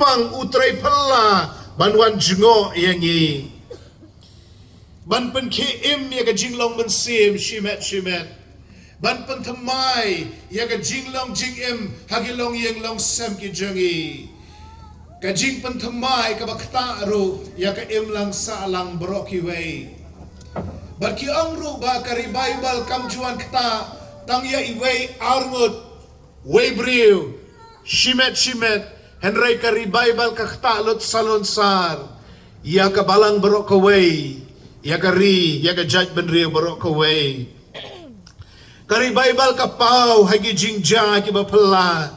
shaphang utrai pala banwan jungo yangi ban pen km ya ka jinglong MYNSIEM shimet ban pen thamai ya ka jinglong jingim hagilong yeng long sem ki jangi ka jing pen thamai ka bakta ro ya ka lang sa lang bro ki wei ban ki ongru ba ka revival kam juan kta tang ya iwei arngut wei briew shimet henry ka revival ka kta lot salon sar ya ka balang bro ka wei ya ka judge ben rio bro ka wei ka revival ka pau hagi jingja ki bapala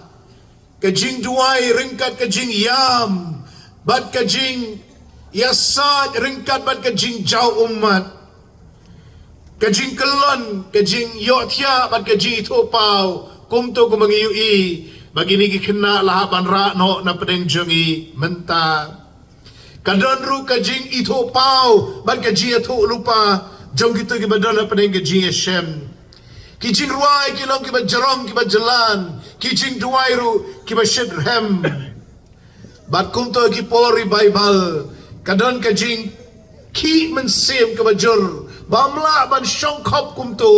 ka jing duai ringkat ka jing yam bat ka jing yasad ringkat bat ka jing jau umat ka jing kelon ka jing yotia bat ka jing itu pau kumto kumangiyui bagini ki kena lahaban ra no na pedeng jongi menta kadon ru ka jing itu pau bat ka jing itu lupa jong gitu ki badon na pedeng ka jing Syiem ki jing ruai ki long ki bajarong ki bajalan ki jing duai ru ki bashedhem bat kumto ki por revival kadon ka jing ki MYNSIEM ka bajur bamla ban shongkop kumto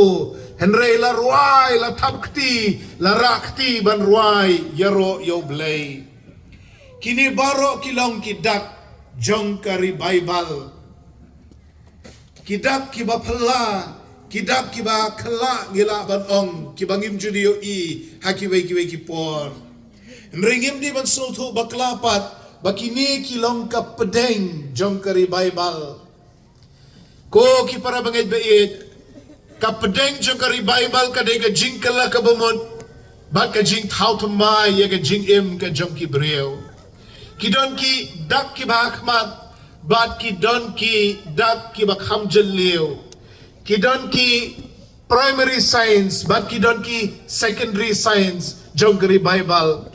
henry la ruai la tapkti la rakti ban ruai yaro yo blay kini baro kilong kidak jong ka revival kidak ki bapala kidak ki ba khala ngila ban ong ki bangim judio i hakiwei ki por ringim di ban sultu baklapat bakini kilong ka pedeng jong ka revival ko ki para bangay bait ka pedeng jong ka revival ka de ka jing kala ka bumot bat ka jing thau thamai ya ka jing im ka jong ki briew ki don ki dak ki bakhmat bat ki don ki dak ki bakham jalliu ki don ki primary science bat ki don ki secondary science jong ka revival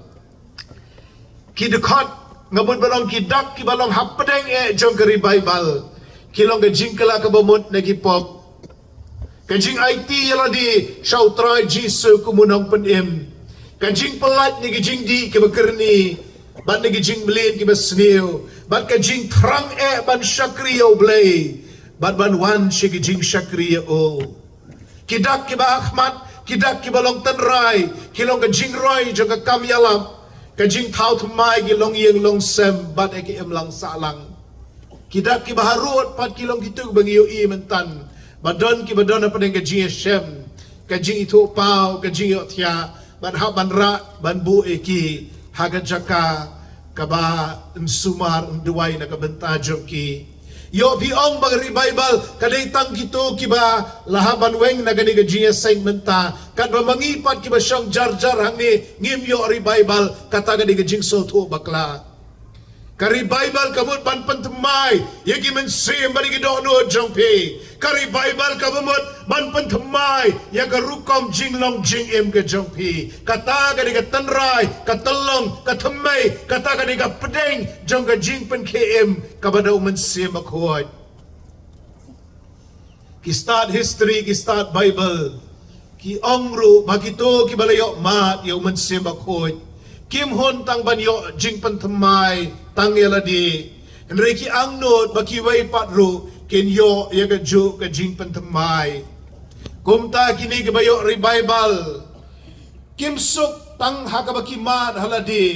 ki dekot ngabut balong ki dak ki balong hapdeng jong ka revival kilong ka jing kala ka bumot na ki pop kajing IT yala di Ah Trai Jesus kumunong pynim kajing pelat ni kajing di kibakerni bat ni kajing melin kibasnew bat kajing trang ban syakriyo blay bat ban wan si kajing syakriyo kidak kiba Ahmad kidak kibalong tanray kilong kajing roy jong ka kamyalap kajing tau thamai kilong yeng long sem bat eki lang salang kidak kibaharut pat kilong kitu bangiyo i mentan badon ki badon apa dengan jing Syiem kajing itu pau kajing yotia ban ha ban ra ban bu eki haga jaka kaba sumar duai na kabenta joki yo biong bang revival kadai tang gitu kiba lahaban weng na gani jing seng menta kad mangipat kiba syong jar hangni ngim yo revival kata gani jing soto bakla ka revival kamut ban pentemai yagi MYNSIEM bari gidono jongpe ka revival kamut ban pentemai yaga rukom jinglong jingim ke jongpe kata ga diga tanrai ka telong ka themai kata ga diga pedeng jong ga jing pen km ka badau MYNSIEM BAKHUID ki start history ki start Bible ki ongru bagito ki balayo mat yo MYNSIEM BAKHUID kim hon tang banyo jing pentemai tang yaladi henry ki angnot baki wai patru ken yo yaga ju ka jing pentemai kumta kini ke bayo revival kim suk tang hakabaki mat haladi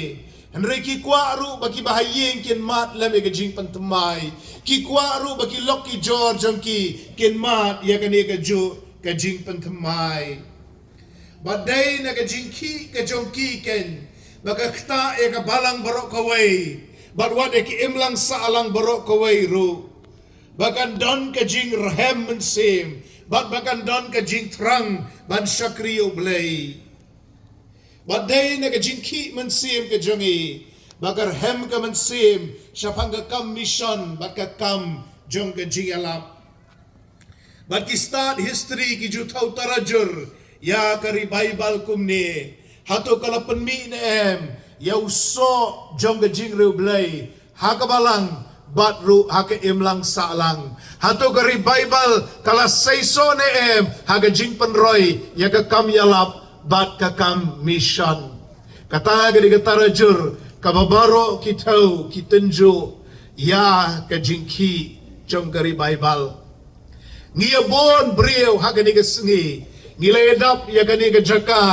henry ki kwaru baki bahayeng ken mat lam yaga jing pentemai ki kwaru baki loki george ki ken mat yaga ne ka ju ka jing pentemai badai na ka jing ki ka jong ki ken baka kta ka balang barok kawai badwat ki imlang sa alang barok kawai ru bakan don ka jing rahem MYNSIEM bakan don ka jing trang ban syakriyo blay badai na ka jing ki MYNSIEM ka jongi bakar hem ka MYNSIEM shaphang ka kam mission baka kam jong ka jing alap bat ki start history ki jutau tarajur ya ka revival kumni hato kala penmi nem yau so jong ga jing reu blay haka balang bat ru haka imlang salang hato ka revival kala saiso nem haka jing penroy ya ka kam yalap bat ka kam mission kata ga di tarajur kababaro kitau kitunjo ya ka jingki jong ka revival. Ngiyabon briew hagani ka sengi ngilayadap ya gani ka jaka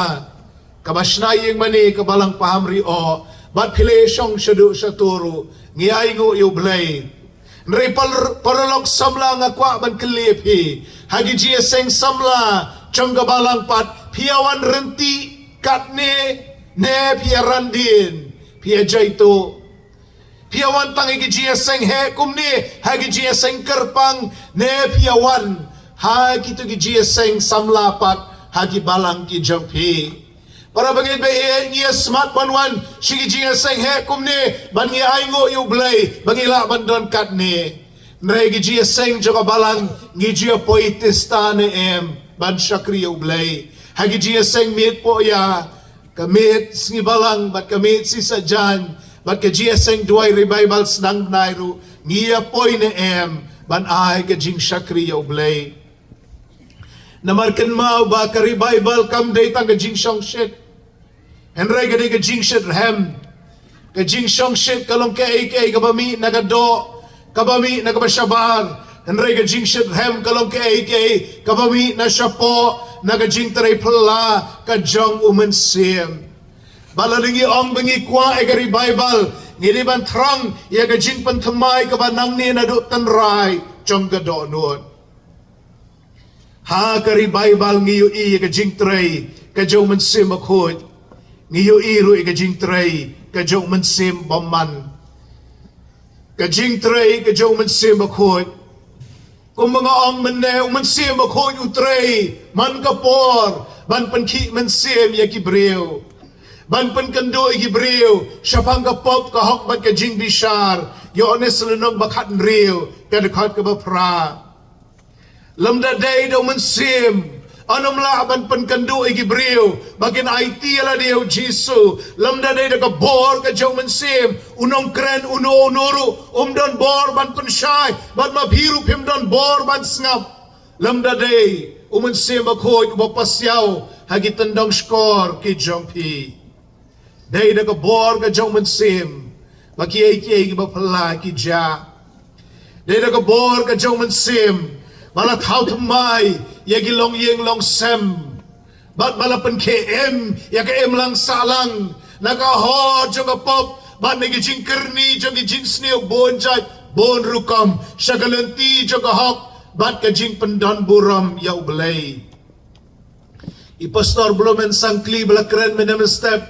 kabasnayeng mani kabalang pahamrioh bat pile syong syadu syaturu ngiayngo yublay nri paralok samla nga kwa ban kelipi hagi jieseng samla jong kabalang pat piawan renti katne ne piaran din pia jaito piawan tang igi jieseng he kumni hagi jieseng kerpang ne piawan hagi tu gi jieseng samla pat hagi balang ki jongpi para bangit ba niya smart banwan shigi jieseng he kumni ban ngi aingo yu blay bangila bandon katne nre gi jieseng joga balang ngi jia poitista ne ban shakri yu blay hagi jieseng mit po ya kamit singi balang bat kamit si sajan bat ka jieseng duay revival snang nairu ngiya poy ne ban ay ka jing shakri yu blay namar kynmaw ba ka revival kam day tang ka jing shong shit henry ka day ka jing shit hem ka jing shong shit kalong ka kabami nagado kabami nagabasyabar henry ka jing shit hem kalong ka kabami na syapo nagajing taray pala ka jong MYNSIEM balalingi ong bangi kwa ka revival ngiriban trang ya ka jing pantamay ka ba nang ni nadu tanray jong ka doonod ha ka revival ngiyo ka jing tray ka jong MYNSIEM bakhud ngiyo ru ka jing tray ka jong MYNSIEM baman ka jing tray ka jong MYNSIEM bakhud kung mga ang MYNSIEM bakhud utray man kapor ban panki MYNSIEM ya ki briew ban pankando ki briew shaphang kapop ka hok ban ka jingbitar iohsngew bakhat nriw ka dekat ka bapra lamda day daw MYNSIEM anam laban pankando ki briew bagin IT ala dio Jesu lamda day da ka bor ka jong MYNSIEM unong kren uno onoro don bor ban pansyay ban mabhiru don bor ban snap lamda day MYNSIEM bakhud ubapasyaw hagi tandang skor ki jong pi day da ka bor ka jong MYNSIEM bakiyay ki bapala ki ja day da ka bor ka jong MYNSIEM balat how to my yagi long yeng long sem bat balapan KM ya KM lang salang nakahod jong pop bat nagi jing kerni jong jing sneo bon jat bon rukam shagalanti jong hok bat ka jing pendan buram ya ublay ipastor blomen sangkli bala kren menem step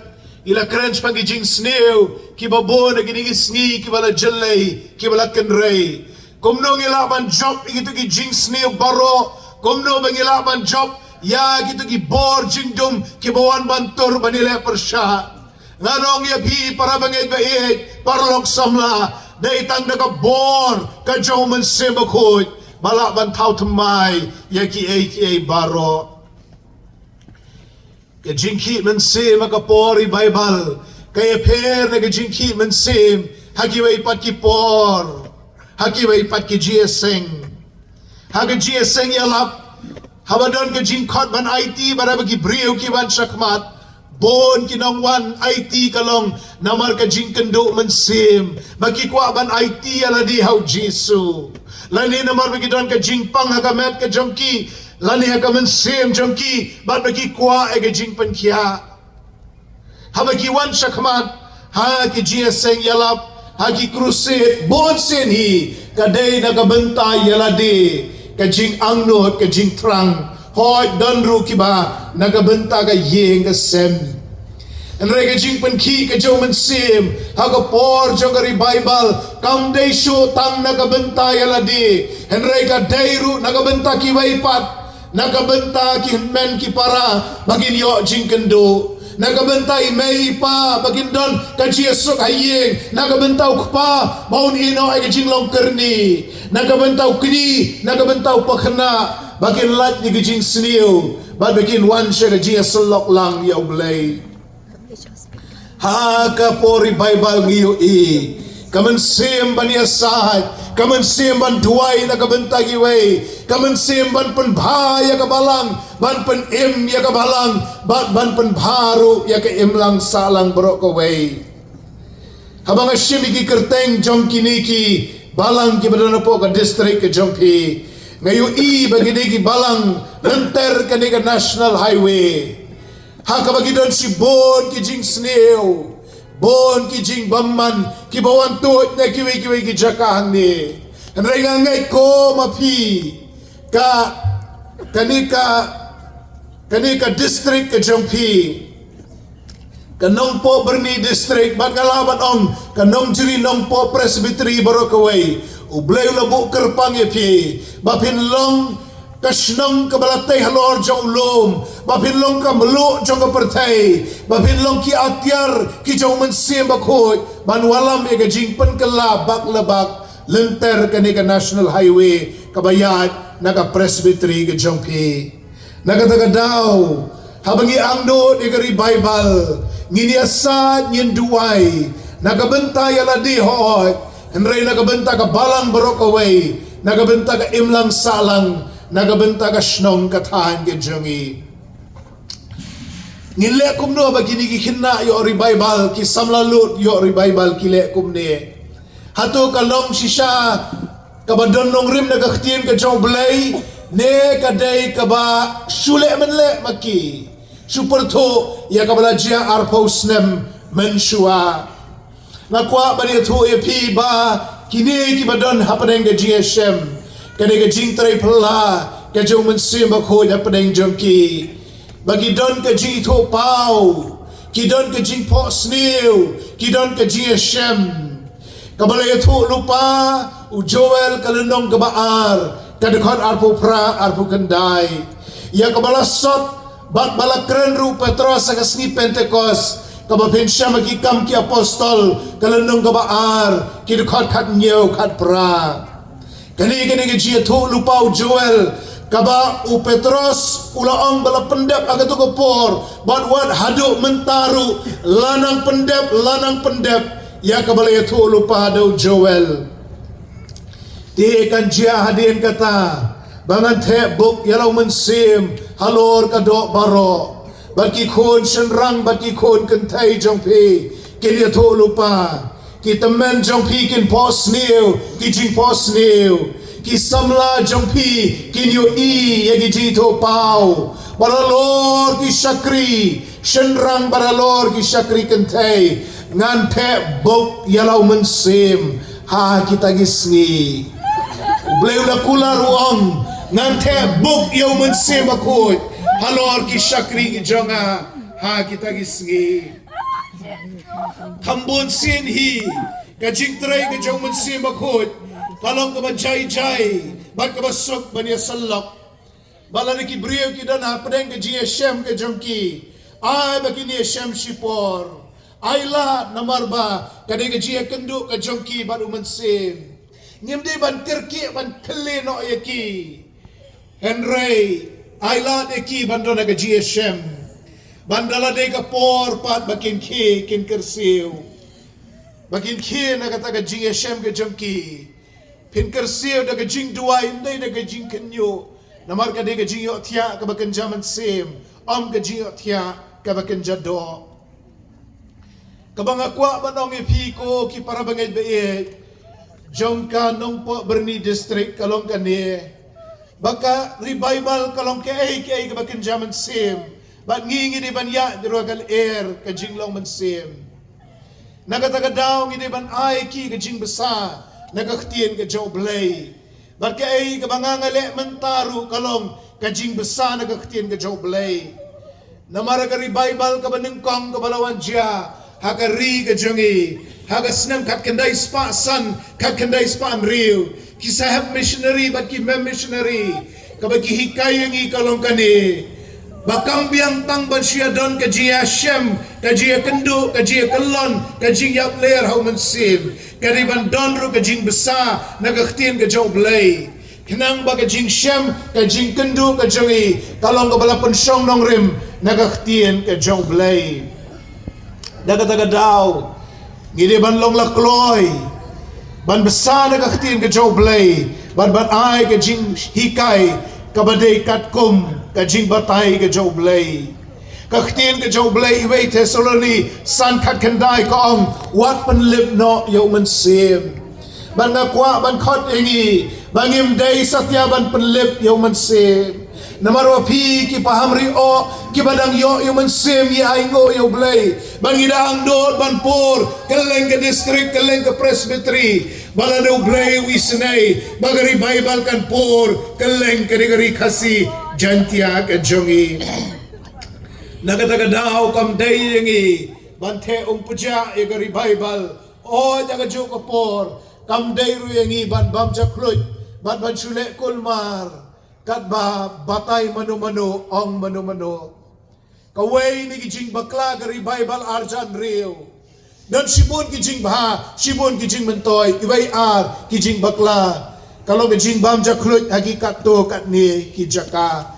ila kren pang jing sneo kibabo nagi ngi kibala jelay kibala kenray kumno ngilaban job gitu ki jingisynei baro kumno bangilaban job ya gitu ki bor jingdum kibawan bantur banile persya nganong ya bi para bangay bait parlok samla daitang daga bor ka jong MYNSIEM bakhud bala ban tau tamay ya ki baro ka jingki MYNSIEM makapor revival kaya per na ka jingki MYNSIEM hagiway pat ki por hakiway pat ki jieseng haga jieseng yalap habadon ka jingkot ban IT bara bagi briew ki ban syakmat bon kinongwan IT kalong namar ka jingkendo MYNSIEM bagi kwa ban IT ala di how Jesu lani namar bagi don ka jingpang hagamet ka jongki lani haga MYNSIEM jongki bat bagi kwa ka jingpan kia habagi wan syakmat ha ki jieseng yalap hagi krusit bon sin hi kadai nagabantay yaladi ka jing angnot ka jing trang hoy donru kiba nagabanta ka yeng ka sem enre ka jing panki ka jong MYNSIEM haga por jong ka revival kam day show tang nagabanta yaladi enre ka dayru nagabanta ki waipat nagabanta ki kmen ki para bagin yo jing kendo nagabantay may pa bagindon ka Jesus hayeng nagabantaw pa maun ino ay kajing long kerni nagabantaw kini nagabantaw pakna bagin lat ni kajing snew bagin wan siya ka Jesus lok lang ya ublay ha ka po revival ngiyo MYNSIEM ban yasad MYNSIEM ban duway nagabantay iway MYNSIEM ban panbhay ya kabalang ban panim ya kabalang ban panbharu ya kaim lang salang bro kaway habang Syiem ki kerteng jong kine ki balang ki badana po ka district ke jong pi ngayon bagi ki balang lenter ka ni ka national highway haka bagi don si bon ki jingisynei bon ki jingbman ki bawan tuot na kiwi ki jakahang ni ngai ko mapi kanika district ke jong pi kanong po Berni district bat kalaban ong kanong jiri nong po presbytery barokaway ublay labu kerpang pi bapin long kasnong kabalatay halor jong ulom bapin long kamlu jong kapertay bapin long ki atyar ki jong MYNSIEM BAKHUID banwalam e gajing penkala baklabak lenter kanika national highway kabayat naga presbytery ke jong pi nagatagadaw habang iangdo ni REBAIBAL nginiasa nyenduay nagabentay aladi hoot henry nagabenta ka balang barokaway nagabenta ka imlang salang nagabenta ka shnong katahan ke jongi ngile kumno bagini kina yo REBAIBAL ki samlalut yo REBAIBAL kile kumne hato kalong sisya kabadonong rim nagaktien ka jong blay ne kadai kaba sule menle maki super to ya kabala jia arpo snem menshua nakwa bani to e pi ba kine ki badon hapdeng ge gsm kane ge jing trai pala ke jong MYNSIEM BAKHUID hapdeng jongki bagi don ke jing to pau ki don ke jing po snew ki don ke gsm kabala ya to lupa u joel kalenong gabaar kadekon arpo pra arpo kendai ya kabala sot bat balakren ru Petros sa kasni Pentecost kabapin siya magikam ki apostol kalenong gabaar kidukot kat nyew kat pra kani ke jia to lupaw joel kaba u Petros ulaong bala pendep agato kopor bat wat hadu mentaru lanang pendep ya kabala ya to lupa daw joel di kan jia hadin kata bangan te buk yalau MYNSIEM halor kadok baro bagi kon senrang bagi kon kentai jong pi kini to lupa ki temen jong pi kin pos new ki jing pos new ki samla jong pi kin yo yagi ji to pau baralor ki syakri senrang baralor ki syakri kentai ngan te buk yalau MYNSIEM ha kita gisngi bleu la kula ruang ngante buk yaw MYNSIEM BAKHUID halor ki syakri ki jonga ha kita gisngi kambun sin hi ka jing trai ka jong MYNSIEM BAKHUID kalong ka ba jai bat ka ba sok bania salok balani ki briew ki dan hapdeng ka gsm ka jong ki ay bakini shem shipor ay la namarba kadai ka jia kendu ka jong ki bat MYNSIEM ngimdi ban kirki ban kle no yaki Henry ailat eki bandona ka gsm bandala de ka por pat bakin ki kin kersiu bakin ki na kata ka gsm ka jongki pin kersiu da ka jing duai ndai da ka jing kenyo namar ka de ka jing yo thia ka bakin jaman sim om ka jing yo thia ka bakin jado kabang akwa banong ipi ko ki para bangay be jong ka nong po Berni district kalong kani baka REBAIBAL kalong kay ka bakin jaman sim bat ngingi di ban ya di rogal air ka jinglong MYNSIEM nagataga daw ngi di ban ay ki ka jing besa nagaktien ka jaw blay bat kay ka bangangale mentaru kalong ka jing besa nagaktien ka jaw blay namara ka REBAIBAL ka banengkong ka balawan dia hakari ka jongi haga snem kat kendai spa san kat kendai spa amriu kisahab missionary bat ki mem missionary kabagi hikayang ikalong kani bakang biang tang ban siya don ka jia Syiem ka jia kendu ka jia kelon ka jia player hau MYNSIEM kariban don ru ka jing besa nagaktin ka jaw blay kinang ba ka jing Syiem ka jing kendu ka jongi kalong ka bala pensyong nong rim nagaktin ka jaw blay dagataga daw ngidi ban long lakloy ban besa nagaktin ka jaw blay ban ay ka jing hikay kabadey katkum ka jing batay ka jaw blay khtien ke jong blai wei Thessaloni san khat khandai ko ong wat pan lip no yo MYNSIEM ban nga kwa ban khot engi bangim dei satya ban pan lip yo MYNSIEM namaro phi ki pahamrioh ki badang yo MYNSIEM yi aingo yo blai bangida ang dot ban por keleng ke district keleng ke presbytery balado blai wisnei bagari bible kan por keleng ke negeri khasi jantia ke jongi nagatagadaw kam day yengi bante puja egari bible o jaga joko por kam day ru yengi ban bam jaklut ban chule kulmar kat ba batay mano ong mano kaway ni kijing bakla gari bible arjan rio dan sibon kijing bha sibon kijing mentoy iway ar kijing bakla kalau kijing bam jaklut hakikat to kat ni kijaka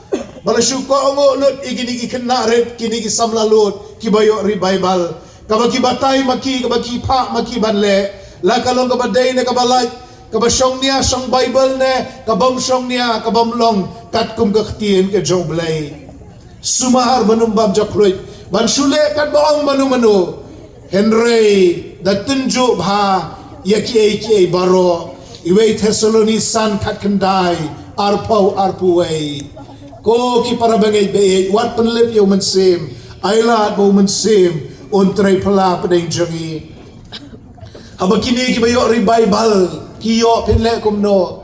balasyuko ongo lut igini ikinaret kini kisamlalut kibayo revival kabaki batay maki kabaki pa maki banle la kalong kabaday na kabalay kabasyong niya siyang bible ne kabam syong niya kabamlong katkum kaktien ke jong blay sumahar manumbam jakloy bansule kat baong manu Henry datunjo bha yaki baro iway Thessaloni san kat kandai arpuway ko ki para bangay be wat panlip yo MYNSIEM ayla bo MYNSIEM untray pala padeng jangi habakini ki bayo revival kiyo pinle kumno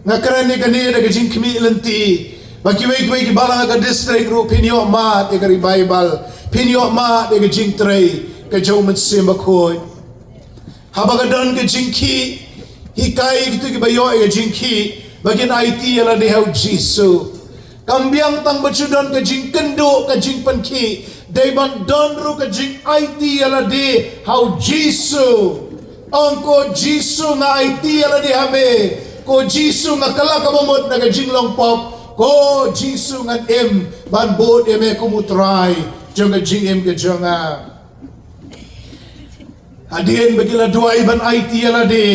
ngakarani kani daga jing kmi lanti bakiway ki balang ka district ru pinyo ma daga revival pinyo ma daga jing tray ka jo MYNSIEM bakhoi habagadon ka jing ki hikai gitu ki bayo ka jing ki bagin IT ala ni how Jesus kambiang tang bacudon ka jing kendo ka jing panki dayban don ru ka jing IT ala di how Jesus angko Jesus nga IT ala di hame ko Jesus nga kala kabamot na ka jing long pop ko Jesus nga ban bod eme kumutray jong ka jing ka jonga adien bagila dua iban IT ala di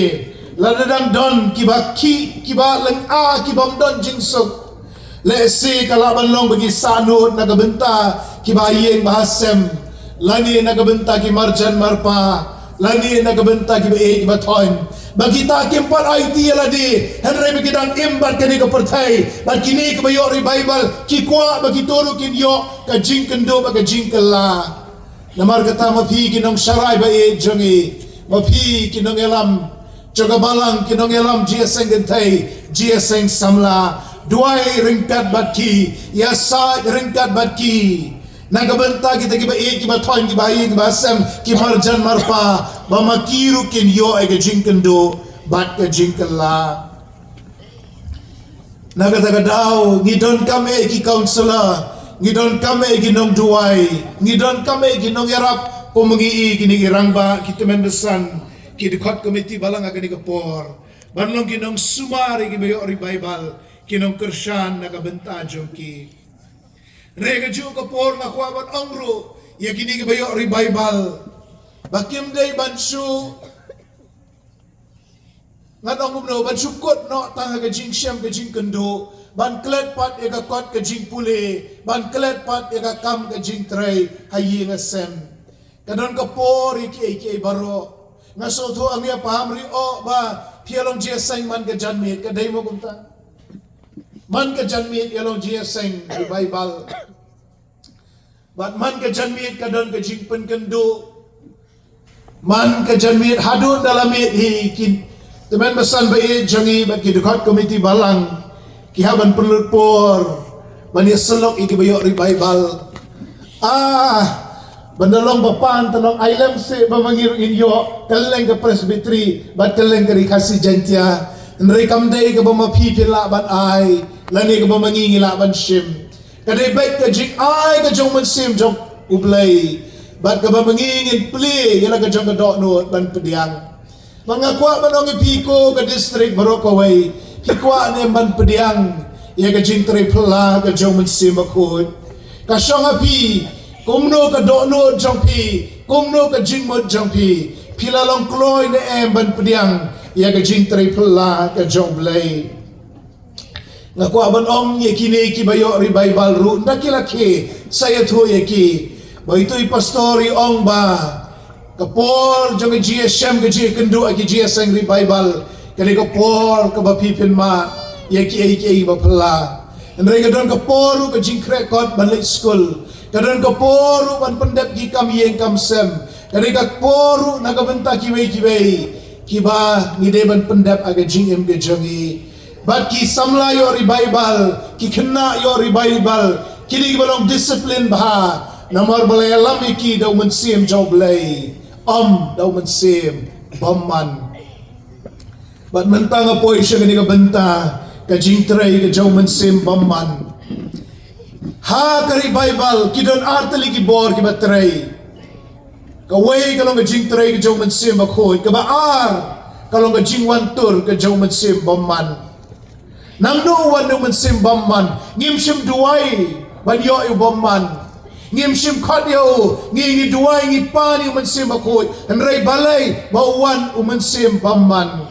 ladadang don kiba lang kibam don jing sok lesi kalaban long bagi sanut nagabenta kibayeng bahasem lani nagabenta ki marjan marpa lani nagabenta ki bae ki baton bagi ta kempar IT ladi henry bigidang imbat kani ka pertai bagi kini ka bayo revival ki kwa bagi toro kin yo ka jing kendo baga jing kala namar kata mapi kinong sharai bae jongi mapi kinong elam joga balang kinong elam jiaseng gentai jiaseng samla duai ringkat batki yasa ringkat batki nagabenta kita kiba kiba thon kiba kiba sam kimarjan marpa bamakiru kin yo ay jingkendo bat ka jingkala nagatagadaw ngidon kami ki counselor ngidon kami ginong duai ngidon kami ginong yarap pumangi kinigirangba kitumendesan kidikot committee balang agani kapor banlong ginong sumari kibayo revival kinong kersyan nagabenta jongki rega jo kapor nga kwabat ongro ya kini kibayo revival bakim day bansu ngatong umno bansu kot no tanga ka jing syem ka jing kendo ban klet pat ega kot ka jing pule ban klet pat ega kam ka jing tray hayi nga sem kadon kapor iki baro nga soto ang ya pahamrioh ba pialong jiaseng man ka janmit kaday mo kumta man ka janmit yalong jiaseng revival but man ka janmit kadon ka jingpen kendo man ka janmit hadun dalamit hikin teman basan bae jangi bat kidukot committee balang kihaban pelupor man yaselok ikibayo revival bandalong bapan talong ailam se bamangir inyo kaleng ka presbytery bat kaleng ka rikasi jantia nrekam day ka bamapipil laban ay lani ka bamangingi laban Syiem kaday bait ka jing ay ka jong MYNSIEM jong ublay bat ka bamangingin pli yala ka jong kadokno ban pediang mga kwa manong ipiko ka district Barokaway hikwa ni ban pediang ya ka jing tripla ka jong MYNSIEM akod kasyong api kumno ka dokno jong pi kumno ka jingmod jong pi pilalong kloy na ban pediang ya ka jing tripla ka jong blay Ngaku aban ong ye kine ki bayo revival ru ndakilaki saya tu ye ki ba itu I pastori ong ba kapor jong Syiem ke kendu aki sang revival kali kapor ka ba pynbna ye ki ba pala ndre gadon kapor ka jing krekot ban school kadon kapor ban pendap ki kam yeng kam sem kali kapor nagabenta ki kiba ngide ban pendap aga jingem ke jongi but ki samla yo revival ki kena yo revival kini balong discipline bah namar balay lami ki daw MYNSIEM joblay daw MYNSIEM bamman but mentang apoy siya gani ka benta ka jing tray ka daw MYNSIEM bamman ha ka revival kidon artali ki bor ki batray kaway kalong ka jing tray ka daw MYNSIEM bakhuid ka baar kalong ka jing wantur ka daw MYNSIEM bamman nang nuwan ng MYNSIEM bamman ngimsim duway banyo yung bamman ngimsim kadyo ngingi duway ngi pani MYNSIEM bakhuid anray balay bauwan MYNSIEM bamman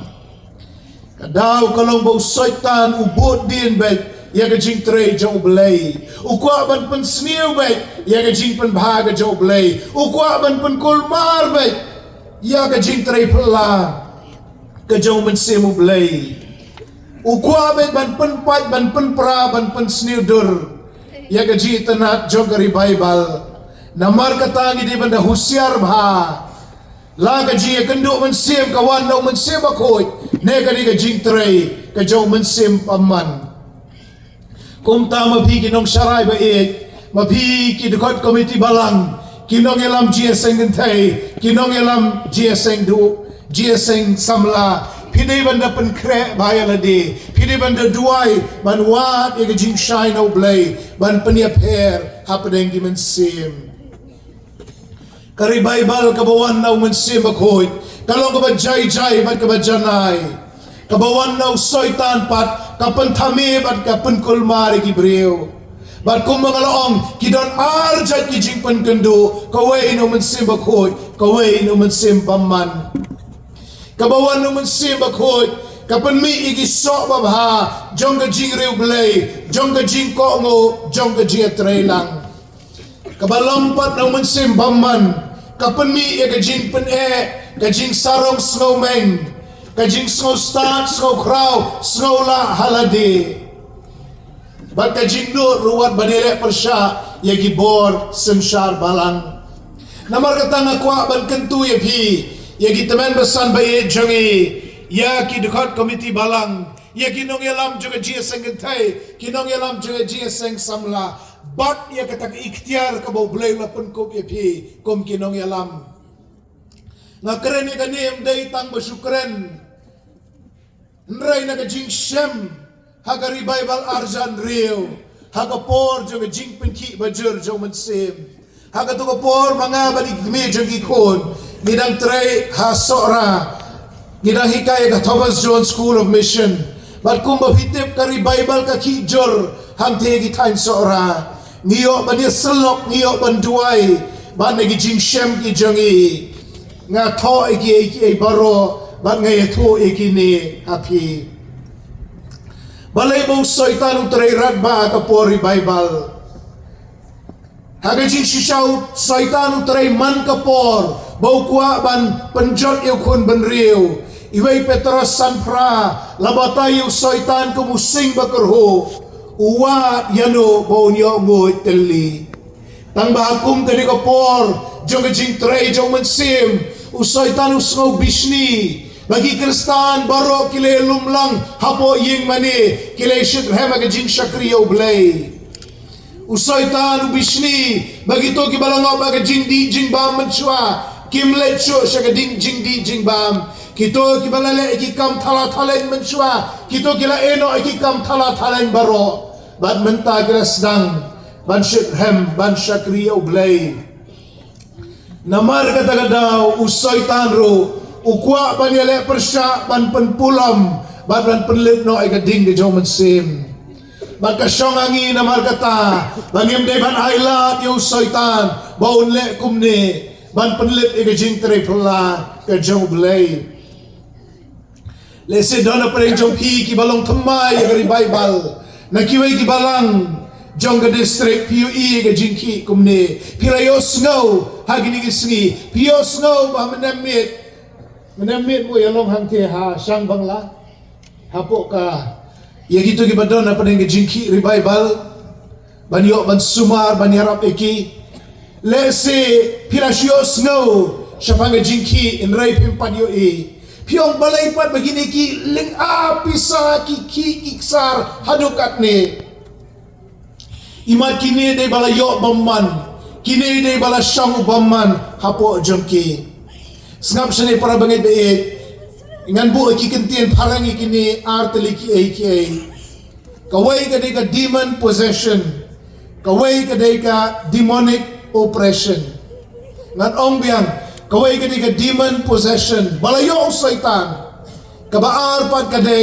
kadaw kalong bau soitan ubod din bet ya ka jing tray jaw blay ukwa ban pan snew bet ya ka jing pan bhaga jaw blay ukwa ban pan kulmar bet ya ka jing tray pala ka jaw MYNSIEM blay ukwa bet ban pan pat ban pan pra ban pan snew dur ya ka jing tanat jog revival namar katangi di banda husyar bha la ka jing kendu MYNSIEM kawan daw MYNSIEM bakhuid ne ka di ka jing tray ka jaw MYNSIEM pamman kum tama bhi kinong sharai ba mabhi ki dekot committee balang kinong elam JINGHIAR ngentay kinong elam JINGHIAR samla pide banda pen kre bayala de pide banda duai ban wat e jing shine no blay ban peniap hair hapdeng di MYNSIEM ka revival kabawan na MYNSIEM bakhuid kalong ka ba jay bat ka ba janay kabawan na soitan pat kapan thami bat kapan kulmari ki briew bat kum mga laong kidon arjat ki jing pan kendu kaway no MYNSIEM bakhuid kaway no MYNSIEM pamman kabawan no MYNSIEM bakhuid kapan mi igisok babha jong ka jing riw blay jong ka jing kongo jong ka jing tray lang kabalampat no MYNSIEM pamman kapan mi ka jing pen ka jing sarong snowman ka jing snow start snow crow snow la halade bat ka jing no ruwat banile persya ya gibor sensyar balang namar katang akwa ban kentu ya phi ya gitamen besan baye jongi ya ki dekat committee balang ya kinong elam juga JINGHIAR ngentay kinong elam juga JINGHIAR samla bat ya katak ikhtiar ka bau blay la penkop ya phi kom kinong elam nga keren ni kanim day tang basyukren nray na ka jing Syiem haga revival arjan rio haga por juga jing penki bajur jaw MYNSIEM haga to ka por mga balik me jang ikon nidang tray hasora nidang hikay ka Thomas Jones School of Mission bat kung mabhitip ka revival ka kijor hangte gitain sora ngiyo ban selok ngiyo ban duay ban nagi jing Syiem ki jangi nga to iki baro bat ngay to iki ni happy balay mo soitan utray radba ka po revival haga jing shishaw soitan utray man ka por bau kwa ban penjot yu kun ban riu iway Petros sanpra labatay yu soitan kumusing bakurho uwa yano bau niyo ngoy teli tang bahakum kani ka por jong jing tray jong MYNSIEM usoitan usngaw bishni bagi Kristan baro kile lumlang hapo ying mani kile shikhem aga jing shakriyo blay usoitan ubishni bagi to ki balangaw aga jing di jing bam manchwa kimle cho shaga ding jing di jing bam kito ki balale ki kam thala thalen manchwa kito kila eno ki kam thala thalen baro bad menta grasdang ban shikhem ban shakriyo blay namar kata daw usoitan ro ukwa banyale persya ban penpulam ban penlip no ay gading di jaw MYNSIEM ban kasyong angi namar kata bangim de ban ailat yung soitan baun le kumni ban penlip ay gajing tripla ka jaw blay lesi doon na pa rin jaw pi ki balong tamay ka revival nakiway ki balang jong ka district PUE ka jingki kumne pila iohsngew hagini gisngi iohsngew ba menamit mo yalong hangte ha sang bangla hapo ka ya gitu ki badon apa dengan jingki revival banyo ban sumar ban yarap eki lese pila iohsngew shaphang jingki in rai pimpan yo piong balai pat begini ki ling apisa ki iksar hadukat ne imat kine de bala yo bamman kine de bala syang bamman hapo jongki sngap sene para bangit beet ngan bu ki kentien parangi kini arteliki aka kawai ka de ka demon possession kawai ka de ka demonic oppression ngan ong biang kawai ka de ka demon possession balayo syaitan kabaar pat ka de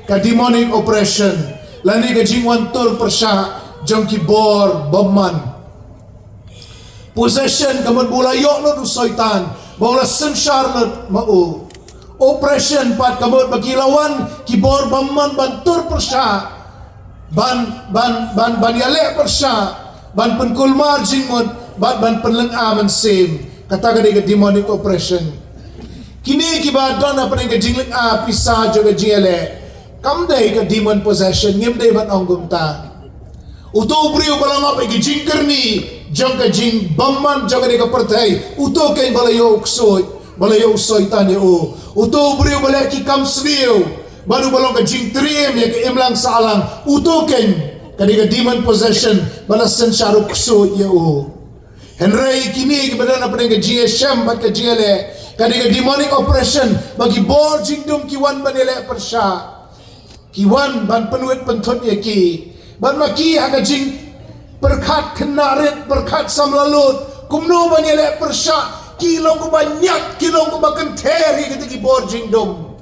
ka demonic oppression lani ka jingwan tur persya jongki bor bamman possession kamad bulayo lo du syaitan bawla sensyar lo mau oppression pat kamad bagilawan ki bor bamman bantur persya ban yale persya ban penkulmar jingmod ban penleng aman sim kata ka demonic oppression kini ki badon apa ka jingling a pisa joga jele kamdai ka demon possession ngimdai ban onggum ta uto briew balang apa ki jingkerni jong ka jing bamman joga ka pertai uto kay balayo syaitan yo uto briew balaki kam snew baru balong ka jing triem ya ka imlang salang uto kay ka demon possession balasan syaruk ksod yo Henry kini kebetulan apa dengan Syiem bat ke jele kadang demonic oppression bagi bor jingdum kiwan banele persya kiwan ban penuit pentut yaki ban maki aga jing berkat kenarit berkat samlalut kumno banele persya kilong ko banyak kilong ko bakenteri ketika bor jingdum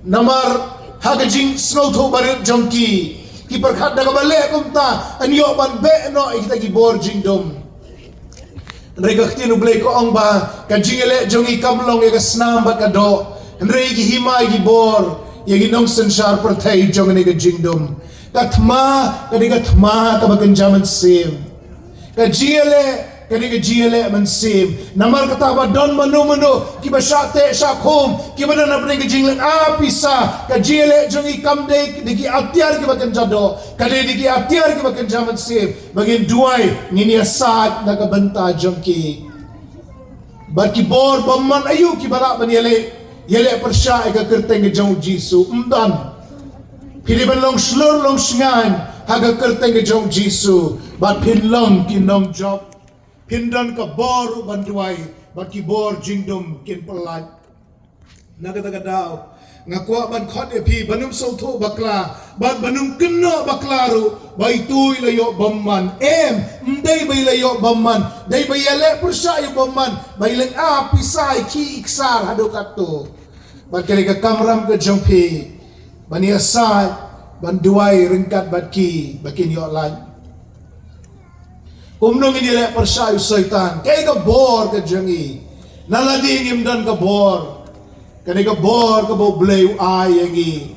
namar haga jing snowto barit jongki ki berkat daga bale kumta anyo ban be no kita ki bor jingdum Mereka ketinu belai ko ong ba kajingele jongi kamlong ya snam ba kado Henry ki himai ki bor ya ki nong sensyar pertai jong ni ka jingdom katma ka bakan jaman sim kajingele man sim namar kata ba don manu ki ba syate syakhum ki ba don apne ka jinglen apisa kajingele jongi kamde diki atyar ki bakan jado kade diki atyar ki bakan jaman sim bagin duai ngini asat nakabanta jongki barki bor bamman ayu ki bara ban yele persya ka kerteng jong jisu umdan piliban long slur long sngan haga kerteng jong jisu bat pinlong kinong job pindan ka bor banduai barki bor jingdom kin pelat nagata daw ngakwa ban khot epi banum sauto bakla ban banum kenno baklaru bai tuy layo bamman mdai bai layo bamman dai bai yale persya yo bamman bai leng a pisai ki iksar hadokato ban kali ka kamram ka jongpi ban yasai ban duai ringkat batki bakin yo lan umnong ini le persya yo syaitan kay ka bor ka jongi nalading imdan ka bor kani ka bor ka bo blay ay yangi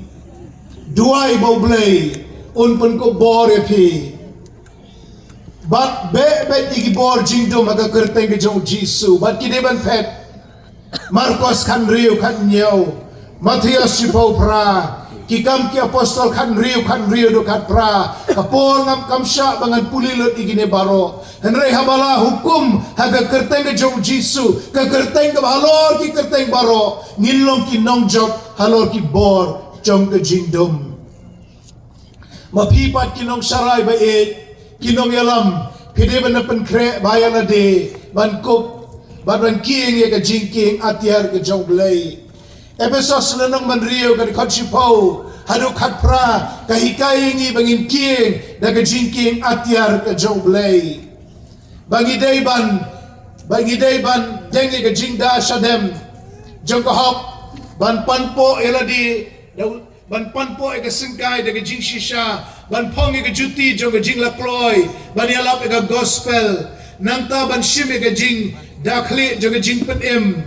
duai bo blay unpun ko bor epi bat be igi bor jingdom aga kerteng ke jong jisu bat kide ban pet Marcos kan riu kan nyew Matias sipau pra kikam ki apostol kan riu do kat pra kapor ngam kamsya bangan pulilot igine baro henry habala hukum haga kerteng ke jong jisu ka kerteng ke halor ki kerteng baro nginlong ki nongjok halor ki bor jong ke jingdom mapipat kinong sarai bait kinong yalam pide ban penkre bayana de ban kup ban king ya ka jingking atyar ke jong blay epesos nanong manrio ka konsipau hadu katpra kahikayengi bangin king daga jingking atyar ka jong blay bangi dayban dengi ka jingda shadem jong kahop ban panpo eladi ban panpo ka singkai daga jing shisha ban pong ka juti jong ka jing lakloy ban yalap ka gospel nangta ban shim ka jing dakli jong ka jing pynim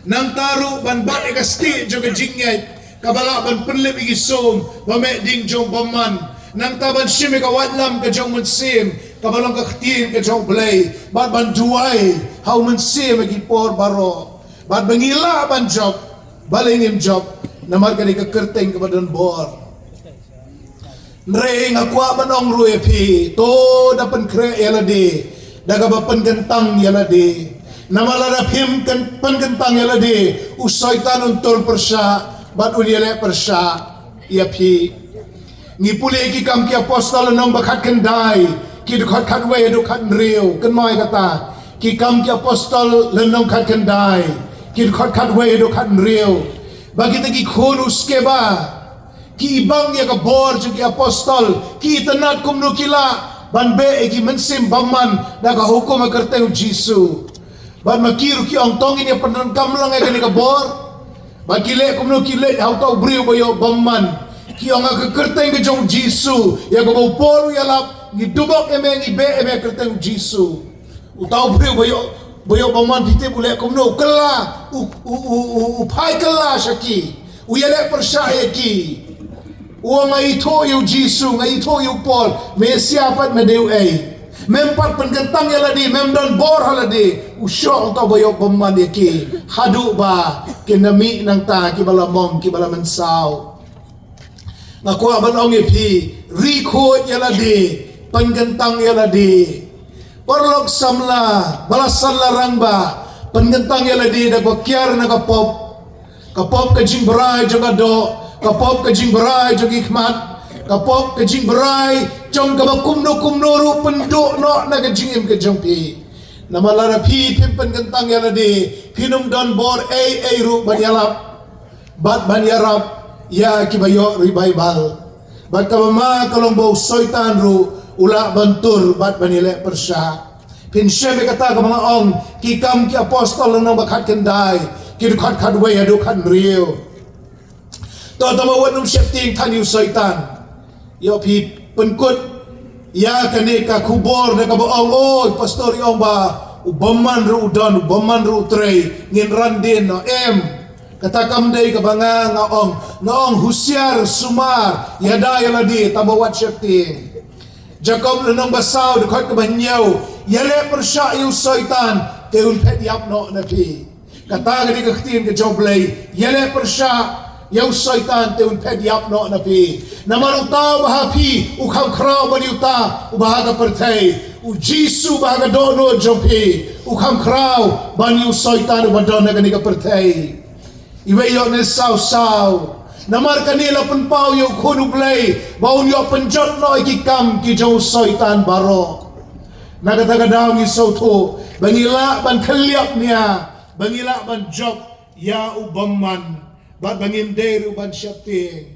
nang taru ban bat eka sti joga jingyat kabala ban penlip igi som bame ding jong bamman nang taban Syiem ka wadlam ka jong MYNSIEM kabalong ka ktin ka jong blay bat ban duay how MYNSIEM agipor baro bat bangila ban job balingim job namar ka ka kerteng ka badan bor nreng akwa banong ruepi to dapan kre yalade daga bapan gentang yalade namalada him kan pengentang yalade usaitan untur persya bat unyele persya yapi ngipuli ki kam ki apostol nong bakhat kendai ki dukhat khatwe dukhat briew kynmaw kata ki kam ki apostol lenong khat kendai ki dukhat khatwe dukhat briew bagi tagi khonus ke ba ki ibang ya ka bor ki apostol ki tanat kumno kila ban be ki MYNSIEM bamman daga hukum akerteu jisu ban makiru ki ong tongin ya penan kamlang ya ka bor bagi le kumno kile hau tau briew bayo bamman ki ang kerteng ke jong jisu ya ko poru ya lap ni dubok eme ni be eme kerteng jisu utau breu boyo baman pite bule komno kala u pai kala shaki u yele persaya ki u ngai tho yu jisu ngai tho yu pol me siapat me deu ai mempat pengentang ya ladi memdon bor haladi u sho utau boyo baman ya ki hadu ba kinami nang ta ki balamong ki balamansau ngakuha banong ipi rikho yaladi penggentang yaladi porlog samla balasan larang ba penggentang yaladi dagwakyar na kapop ka jingbitar jogado kapop ka jingbitar jogikmat kapop ka jingbitar jong kabakumno ru penduk no na ka jingim ka jongpi namalara pi penggentang yaladi pinum don bor ru banyalap bat banyarap ya kibayo REBAIBAL bat kabama kalombo soitan ru ula bantur bat banile persya pin Syiem kata ka mga ong kikam ki apostol nang bakhat kendai ki dukhat khadwe adu khan briew to tamawat num sheptieng than yu soitan yo pi penkut ya kane ka kubor na ka baong oy pastor ong ba ubaman ru udon ubaman ru trai ngin randin no kata kamday kabanga ngaong husyar sumar yada yaladi tabawat sheptieng Jacob lenong basaw dukhat kabanyaw yale persya yu soitan teun pet yap no napi kata gadi kaktin ka joblay yale persya yu soitan teun pet yap no napi namarutaw bahapi ukham kraw banyuta ubahaga pertay u jisu bahaga dono jompi ukham kraw banyu soitan ubadon na gani ka pertay iwayo ne saw namar kanila penpau yo khunu blay baun yo penjot no ikikam ki jo soitan baro nagatagadaw ni soto bangila ban khaliap niya bangila ban job ya ubamman bat bangin deru ban sheptieng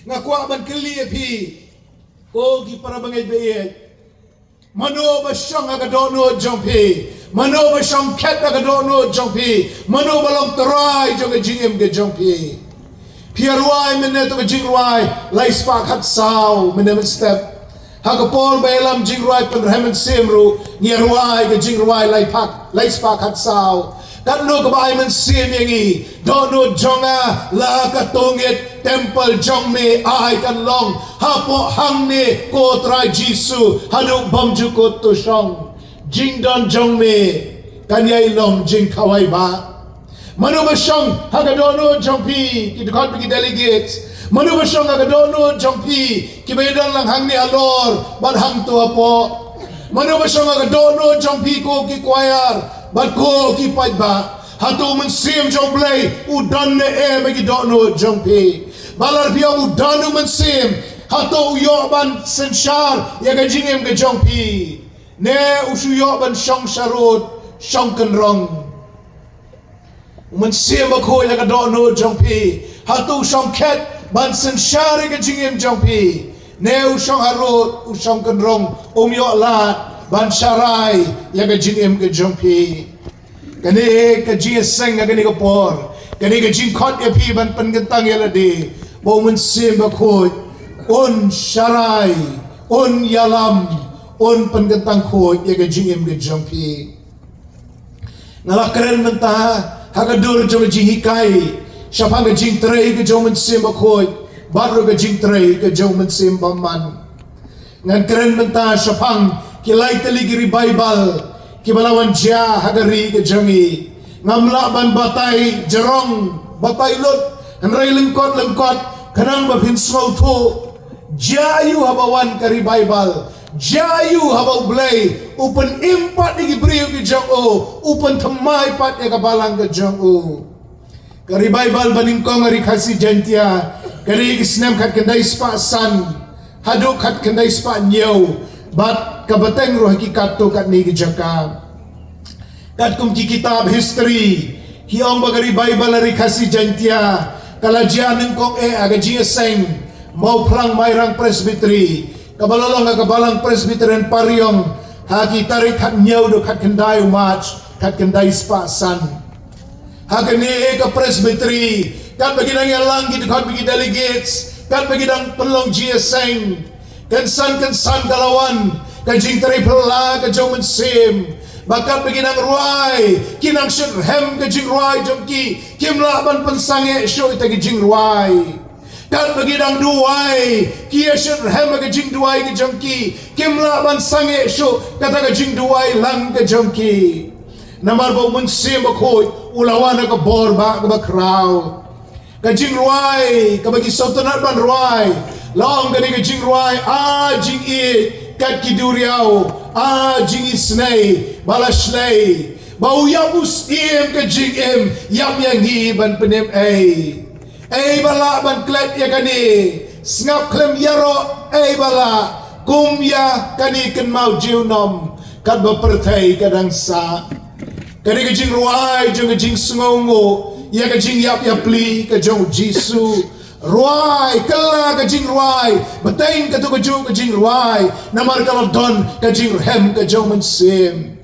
ngakwa ban khaliap hi ko ki para bangay bayet mano ba siyang agadono jompi mano ba siyang ket agadono jompi mano ba long taray jong jingim ge jompi piarwai meneto ka jingruai lai spak hat saw menemen step hagapor bailam jingruai penremen semru nierwai ka jingruai lai spak hat saw katno ka bai MYNSIEM yangi dono jonga la ka tungit temple jong me ai kan long hapo hang ne ko trai jisu hanu bamju ko to shong jingdon jong me kanyai long jing kawai ba manu basyong hagadono jongpi kidukot bagi delegates manu basyong hagadono jongpi kibaydan lang hang ni alor bad hang to apo manu basyong hagadono jongpi ko ki choir bad ko ki paidba hatu MYNSIEM jongblay udan ne bagi dono jongpi balar biya udan MYNSIEM hatu uyo ban sensyar ya gajingem ke jongpi ne usuyo ban syong sharut syong kenrong MYNSIEM bakhuid ka dono jongpi hatu shong ket ban sensyari ka jingim jongpi neu shong harut ushong kenrong umyo lat ban syarai ya ka jingim ka jongpi kani ka jingisynei ka gani ka por kani ka jingkot ya pi ban pengentang ya ladi bo MYNSIEM bakhuid un syarai un yalam un pengentang khod ya ka jingim ka jongpi ngalakren mentah hagadur jong jinghikai shaphang jing trai ke jong MYNSIEM bakhuid baru ke jing trai ke jong MYNSIEM baman ngan keren menta shaphang kilai teligi REBAIBAL kibalawan jia hagari ke jongi ngamla ban batai jerong batai lut nrai lengkot kanang babhin slow to jayu habawan ke REBAIBAL jayu habau blay upan impat di briew ke jong upan thamai pat ke balang ke jong ke REBAIBAL baningkong ari kasi jantia kari snem kat kendai spa san haduk kat kendai spa nyew bat kabateng roh hakikat to kat ni ke jaka kat kum ki kitab history hiong baga REBAIBAL ari kasi jantia kalajian ningkong aga jingisynei mau plang mairang presbytery kabalolong aga balang presbyterian pariong haki tarik kat nyew do kat kendai march kat kendai spa san hakani ka presbytery kat bagi nang yalang gitu kat bagi delegates kat bagi nang pelong jingisynei kan san kalawan ka jing tari pela ka jong MYNSIEM bakat bagi nang ruai kinang sheptieng ka jing ruai jongki kimla ban pensange show ita ka jing ruai kat bagi nang duai kia sheptieng ka jing duai ka jongki kimla ban sange show kata ka jing duai lang ka jongki namar ba MYNSIEM bakhuid ulawan ka borba ka crowd ka jing ruai ka bagi sultanat ban ruai long ka ni ka jing ruai jing kat kiduriao jingisynei balashnei bau yabus ka jingim yam yang hi ban pynim bala ban klep ya kani ngap klem yaro bala kum ya kani kynmaw jiunom kat bapertai kadang sa kani ka jing ruai jong jing sngongo ya ka jing yap yapli ka jong jisu ruai kala ka jing ruai bataing ka to ka jing ruai namar ka don ka jing hem ka jong MYNSIEM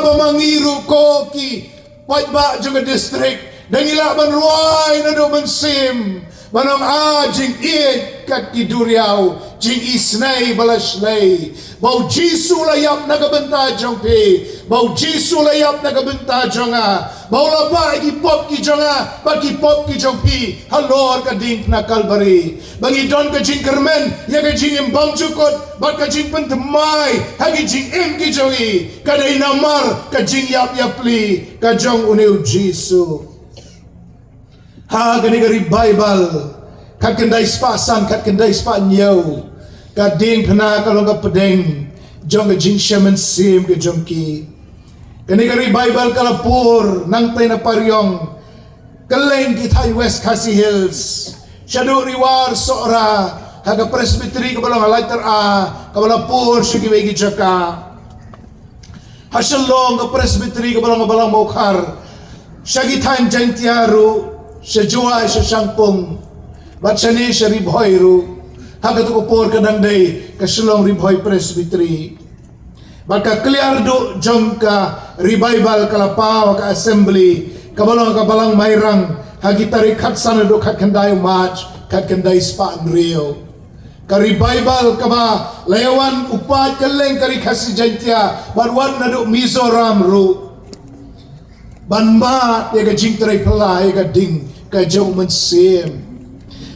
bamangiru ko ki patba jong district dangila ban ruai na do MYNSIEM manong jing kat kiduriao jingisynei balashnei bau jisu layap nagabenta jong pe bau jisu layap nagabenta jonga bau laba ki pop ki jonga ba ki pop ki jong pi halor ka ding na kalbari bangi don ka jing kmen ya ka jing imbang jukot ba ka jing pentemai hagi jing ki jongi kadai namar ka jing yap yapli ka jong uneu jisu gani ka REBAIBAL kat kendai spa san kat kendai spa nyew kat ding pena kalong ka hapdeng jong ka jing MYNSIEM ka jong ki kani ka REBAIBAL kalapur nang tay na paryong kaleng kitay West Khasi Hills syado riwar sora haga presbytery ka balang letter kabalapur sigiwe gi jaka hasalong ka presbytery ka balang mokhar syagithan jantiaru syajua syashangpong batsani siya ribhoi ru haga to kupor kadang day kasulong ribhoi presbytery baka clear do jong ka REBAIBAL kalapaw ka assembly kabalang mairang hagi tarik kat sana do kat kanday march kat kanday spa rio ka REBAIBAL kaba layawan upat kaleng kari kasi jantia banwan na do Mizoram ru banma ya ka jing tray pala ya ka ding ka jong MYNSIEM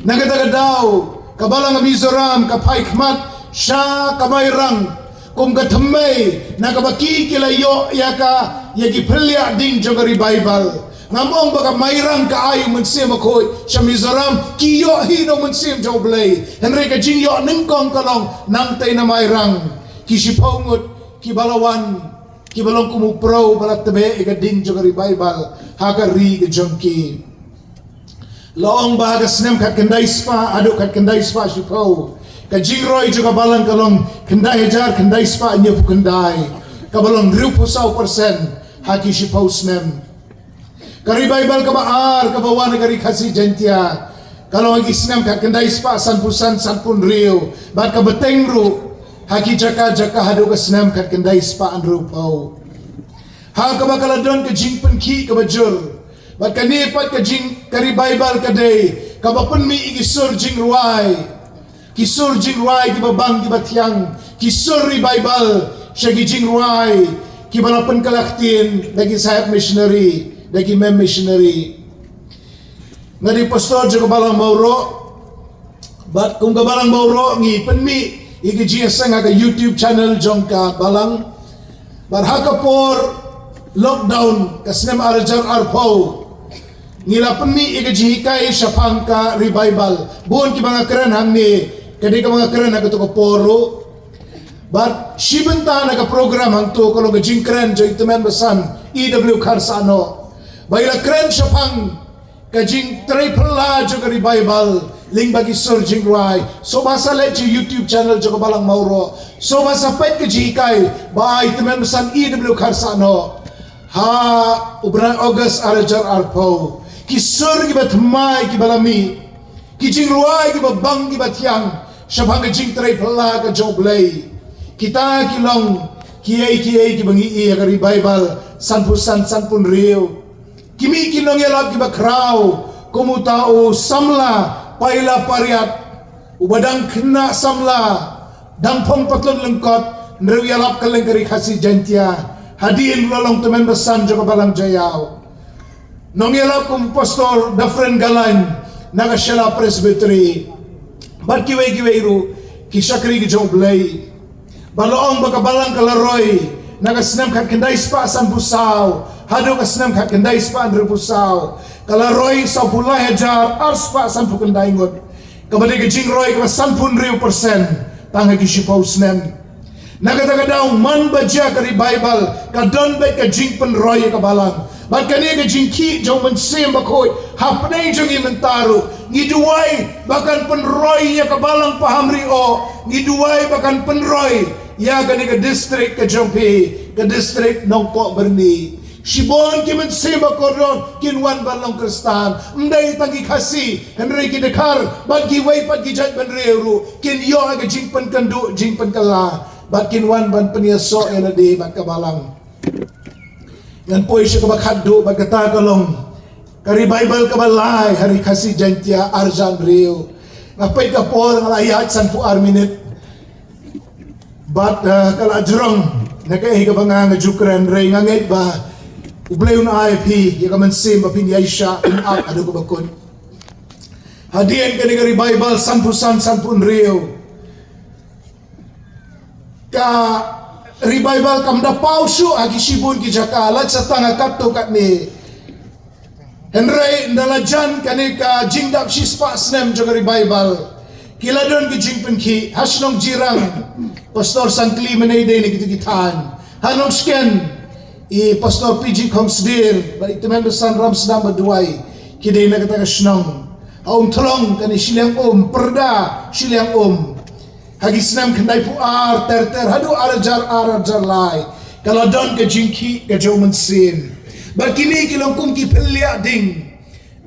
nagadagadaw kabalang Mizoram kapay kmat siya kamayrang kung katamay nakabaki kilayo yaka yagi pelya ding jong REBAIBAL ngamong baka mayrang kaayo MYNSIEM akoy siya Mizoram kiyo hino MYNSIEM jong blay henry ka jingyo ningkong kalong nangtay na mayrang kisipongot kibalong kumupraw balat tabi igading jong REBAIBAL hakari ka jong ki loong bahaga snem kat kendai spa aduk kat kendai spa sipo ka jingroy juga balang kalong kendai hajar kendai spa nya kendai kabalong 20% haki sipo snem ka REBAIBAL ka baar ka bawan negari kasi jantia kalau lagi snem kat kendai spa sanpun rio bat ka betengru haki jaka haduk ka snem kat kendai spa andru pau ha ka bakaladon ka jingpen ki ka bajur bat kanipat ka jing ka REBAIBAL ka day kabapun mi igisur jing ruai kisur jing ruai di babang di batyang kisur REBAIBAL siya jing ruai kibalapan kalaktin dagi sahab missionary dagi mem missionary nga di pastor juga balang mauro But kung kabalang mauro ngi penmi ikijiyasang aga YouTube channel jong ka balang barhakapor lockdown kasnem arajar arpo ngila penmi ikajihikai shaphang ka revival buon ki mga keren hangni kadi ka mga keren aga to poro but shibenta naga program hang to kalau gajing keren jo itemen besan EW karsano baila keren shaphang kajing triple la jo ka revival ling bagi surging rai so basa le ji YouTube channel jo balang mauro so basa pet ke ji kai ba itemen besan EW karsano ha ubran August arajar arpo ki sur ki bat mai ki balami ki jing ruai ki babang ki batyang shaphang ke jing trai phala ka jo blai kita ki long ki ai ki bangi e ka revival sanpun riu kimi ki long yalap ki bakrau komutao samla paila pariat ubadang kena samla dampong patlon lengkot nrew yalap kaleng kari khasi jantia hadin lolong temen besan jo balang jayau nong yalap kum pastor dafren galan naga shela presbytery bat kiwe ru ki shakri ki joblay balong baka balang kalaroy naga snem khat kendai spa san busau hado ka snem khat kendai spa andre busau kalaroy sa pulai hajar arspa san pukendai ngot kabade ke jingroy ka san pun riu persen tangga ki shipau snem naga daw man baja ka revival ka don be ka jing pen roy ka balang bat kani ka jingki jong MYNSIEM BAKHUID hapdeng jong imentaru ngiduai bahkan penroy ya ka balang PAHAMRIOH ngiduai bahkan penroy ya kani ka district ka jongpi ka district nongpo berni Shibon ki MYNSIEM BAKHUID kinwan balong kristan mdai tangi khasi henry ki dekar bat ki wai pat ki jat ban reuru kin yo aga jingpan kandu jingpan kala bat kinwan ban peniaso ena de bat ka balang ngan poy siya kabakado bagkata kalong kari Bible kabalay hari kasi jantia arjan rio ngapay ka por ng ayat san pu minute but kala jurong nagay ka ba nga jukran ray ngangit ba ublay na IP ya ka MYNSIEM bapinyay siya inak ado ko bakon hadian ka ni kari Bible san rio ka revival kamda pausu agi shibun ki jakalat sa tanga katto katni henry ndalajan kani ka jingdap shispa snem joga revival kiladon ki jingpen ki hasnong jirang pastor sankli menede ni kitan hanong sken i pastor PG Kongsdir ba itemen besan ramsdam baduai kidai na kata kasnong aum tolong kani shiliang perda shiliang hagi snem kendai puar ter hadu arajar lai kalau don ke jingki ke jo MYNSIEM bakini kilong kum ki pelia ding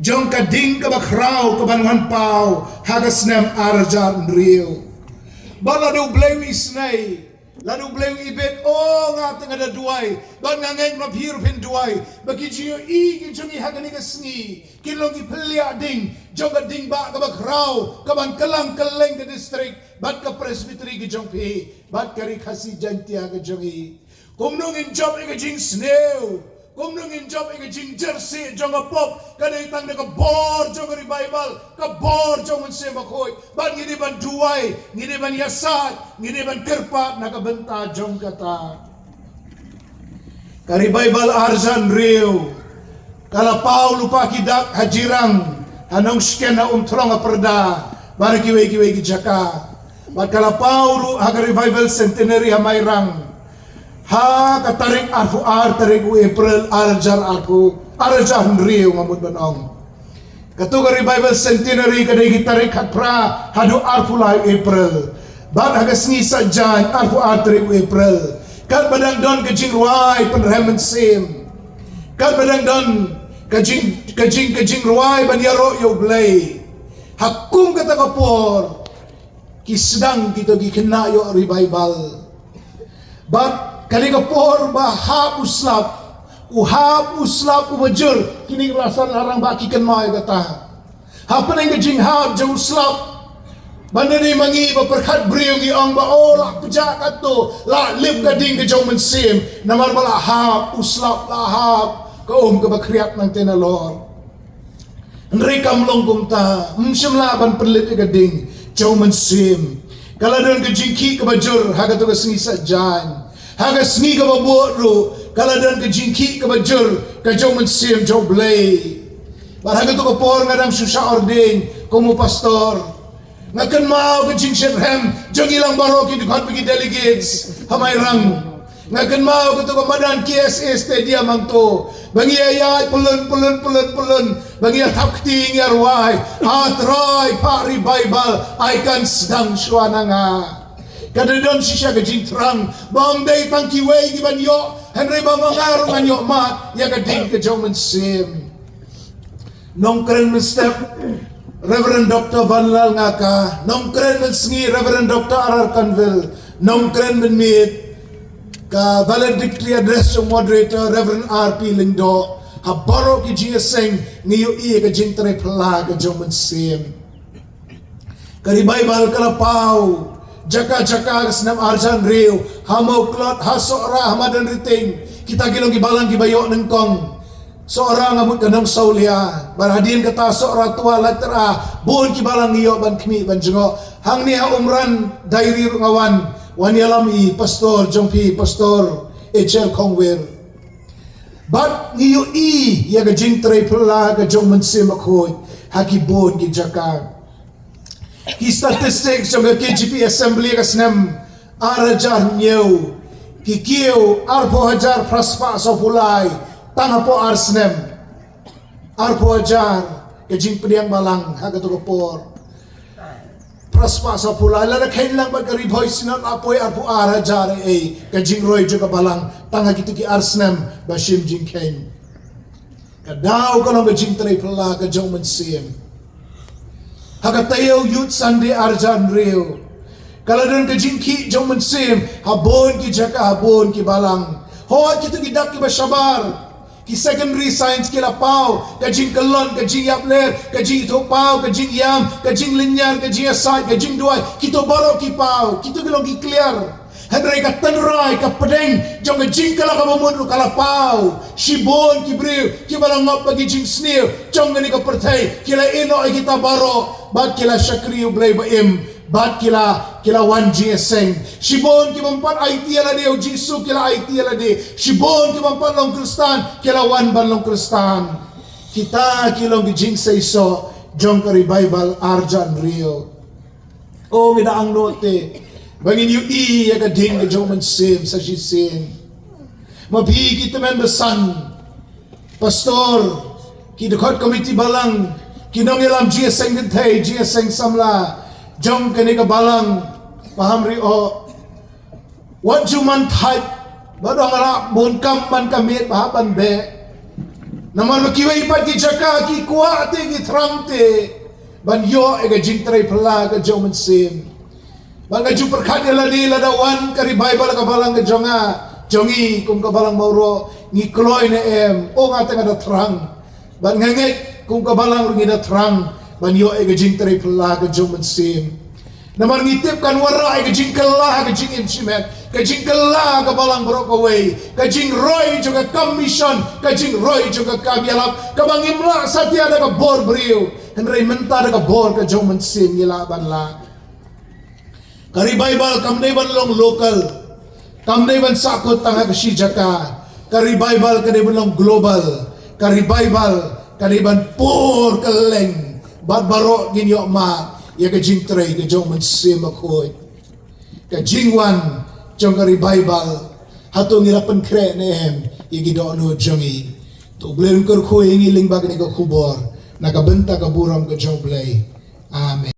jong ka ding ka bakrau ka banwan pau haga snem arajar rio balado blewi snei ladu blewi ibet nga tengah duai ban ngangeng mapir pin duai bagi jio ki jongi hagani ka sngi kilong ki pelia ding jong ka ding ba ka bakrau ka ban kelang keleng ke district bat ka presbytery ki jongpi bat kari khasi jantia ka jongi kumnong in job ka jing snew kumnong in job ka jing jersey jong ka pop kada itang ka bor jong revival ka bor jong MYNSIEM BAKHUID bat ngidi ban duai ngidi ban yasat ngidi ban kerpat nakabenta jong kata ka revival arjan rio kala pau lupa kidak hajirang anong sken na tolong perda bar kiwe ki jaka bat kala pauru haga revival centenary hamairang ha katarik arfu tarik April arjar rio ngamut banong katuga revival centenary kadai gitarik hatpra hadu arfu lai April bat haga sngi sajan arfu tarik April kat badang don kajing ruai penrem MYNSIEM kat badang don kajing ruai banyaro yo blay hakum kata kapor kisdang kita gikena yo revival but kali kapor ba hab uslap ubajur kini rasan larang ba kynmaw kata hapen ang jing hab jang uslap bandani mangi ba perkhat briew gi ang ba la pejak kato la lip gading ke jong MYNSIEM namar bala hab uslap la hab ka bakriat nang tenalor Nrikam long kumta, msyamla ban perlit gading, jong MYNSIEM. Kalau don ke jingki ke bajur haga tu ke sengi sajan. Haga sengi ke baburu. Kalau don ke jingki ke bajur ke jong MYNSIEM jong blay. Bar haga tu ke por ngadang susah ordeng komu pastor. Ngakan mau ke jing sheptieng jong ilang baroki dukhat pergi delegates hamai rang. Ngakan mau ke tu ke madan KSA stadium ang tu. Bangi ayat pulun. Bangi tap keting yarwai. Ah Trai Pak REBAIBAL aikan sedang suana nga. Kadadon sisya ke jing terang. Bang day tangki wei giban yo. Henry bang ngarung an yo mat. Ya kading ke jong MYNSIEM. Nong keren step Reverend Dr. Van Lal ngaka. Nong keren sengi Reverend Dr. Arar Kanvil. Nong keren meet ka valedictory address yung moderator Reverend R.P. Lindo habaro ki jingisynei ngayon ka jing tray pala ka jong MYNSIEM ka REBAIBAL kalapaw jaka ka snem arjan riu hamaw klot hasora hamadan riting kita gilong gibalang gibayo ng kong seorang ngamut kanong saulia barhadin kata seorang tua latera buon kibalang iyo ban kmi ban jengo hang niya umran dairi ngawan wanyalami pastor jongpi pastor HL Kongwer but niyo ya ga jing tray pala ga jong MYNSIEM bakhuid hakibon gi jaka ki statistics jong ga KGP assembly ga snem iohsngew ki kiyo arpo hajar praspa so pulai tanga po snem arpo hajar ga jing pediang balang haga to por praspa sa pula lala kain lang ba ribhoi sinat apoy arpo ara jare ka jingroi juga balang tanga gitu ki snem bashim jing kain kadaw ko nang jing tray pala ka jong MYNSIEM haga tayo youth sunday arjan rio kala don ka jing ki jong MYNSIEM habon ki jaka habon ki balang ho gitu gidak ki bashabar ki secondary science kila pau ka jing kalon ka jing yapler ka jing thopau ka jing yam ka jing Lyndan ka jing asai ka jing duai kito baro ki pau kito bilong ki clear henry ka tanrai ka hapdeng jong ka jing kala ka mamudu kala pau shibon ki briew ki balang ngop bagi jing snem jong ni ka pertai kila ino ay kita baro bad kila shakriu blay baim bad kila wan jingisynei shibon ki mampat IT ala de jisu kila IT ala de shibon ki mampat long kristan kila wan ban long kristan kita kilong di jingsei so jong ka REBAIBAL arjan rio o mida ang note bangin yu ya ka ding ka jong MYNSIEM sa Syiem mabhigi temen besan pastor ki dekot committee balang kinong ilam jingisynei gintay jingisynei samla jong kani ka balang PAHAMRIOH what you man type badong ala bun kam man kamit pahapan be naman makiway pa ki jaka ki kuwa ati ki tramte ban yo ega jing tray pala ka jong MYNSIEM ban ga ju perkat la di la dawan ka REBAIBAL ka balang ka jonga jongi kung ka balang mauro ngi kloy na o nga tanga da trang ban nganget kung ka balang ngi da trang ban yo ega jing tray pala ka jong MYNSIEM naman ngitip kan wara ega jing kala ka jing instrument ka jing kala ka balang brok away ka jing roy juga commission ka jing roy juga kamyalap ka bangimla satya da ka bor briew henry menta da ka bor ka jong MYNSIEM gilaban la ka REBAIBAL kamday ban long local kamday ban sakot tanga ka shijaka ka REBAIBAL kaday ban long global ka REBAIBAL kaday ban por kaleng barbaro ginyo ma ya ka jing tray ka jong MYNSIEM bakhuid ka jingwan jong ka REBAIBAL hatong irapan kre nehem igidono jongi to blem kur khu ingi lingbag ni ka khubor nakabenta ka buram ka jong blay amen.